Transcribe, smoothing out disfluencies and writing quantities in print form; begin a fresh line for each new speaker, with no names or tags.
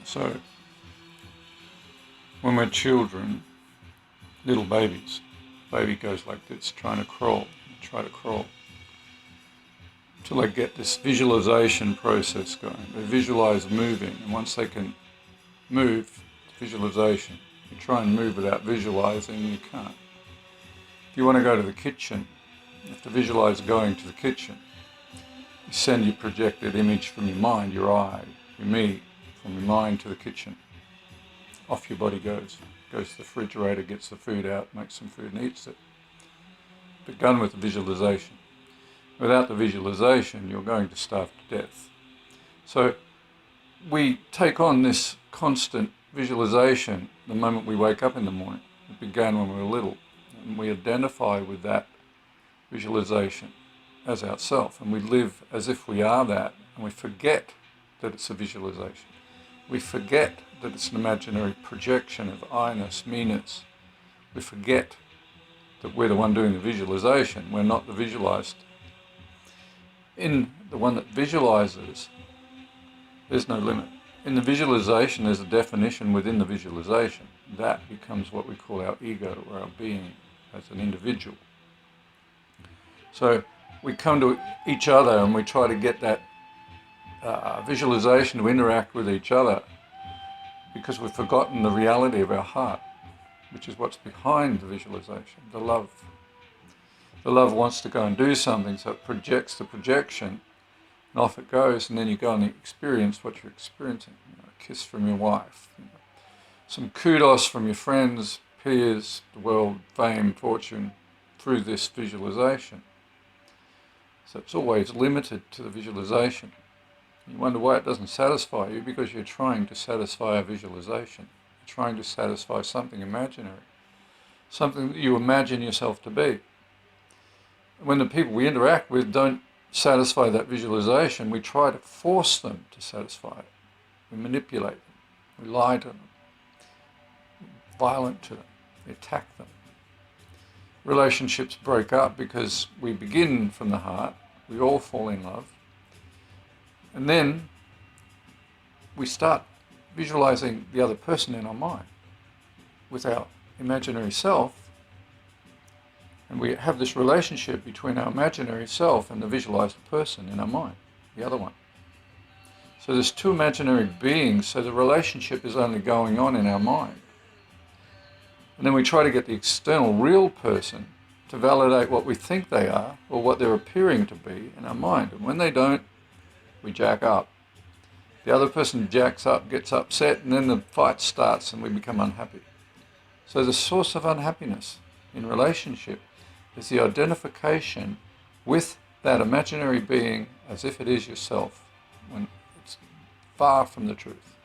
So, when we're children, little babies, baby goes like this, trying to crawl, try to crawl, till they get this visualization process going. They visualize moving, and once they can move, visualization. You try and move without visualizing, you can't. If you want to go to the kitchen, you have to visualize going to the kitchen. You send your projected image from your mind, your I, your me, from your mind to the kitchen. Off your body goes. Goes to the refrigerator, gets the food out, makes some food and eats it. Begun with the visualization. Without the visualization, you're going to starve to death. So we take on this constant visualization the moment we wake up in the morning. It began when we were little. And we identify with that visualization as ourself, and we live as if we are that, and we forget that it's a visualization. We forget that it's an imaginary projection of I-ness, me-ness. We forget that we're the one doing the visualization. We're not the visualized. In the one that visualizes, there's no limit. In the visualization, there's a definition within the visualization. That becomes what we call our ego, or our being as an individual. So we come to each other and we try to get that visualization to interact with each other, because we've forgotten the reality of our heart, which is what's behind the visualization, the love. The love wants to go and do something, so it projects the projection, and off it goes, and then you go and experience what you're experiencing. A kiss from your wife, some kudos from your friends, peers, the world, fame, fortune, through this visualization. So it's always limited to the visualization. You wonder why it doesn't satisfy you, because you're trying to satisfy a visualization. You're trying to satisfy something imaginary, something that you imagine yourself to be. When the people we interact with don't satisfy that visualization, we try to force them to satisfy it. We manipulate them. We lie to them. We're violent to them. We attack them. Relationships break up because we begin from the heart. We all fall in love. And then we start visualizing the other person in our mind with our imaginary self. And we have this relationship between our imaginary self and the visualized person in our mind, the other one. So there's two imaginary beings, so the relationship is only going on in our mind. And then we try to get the external real person to validate what we think they are, or what they're appearing to be in our mind. And when they don't, we jack up. The other person jacks up, gets upset, and then the fight starts and we become unhappy. So the source of unhappiness in relationship is the identification with that imaginary being as if it is yourself, when it's far from the truth.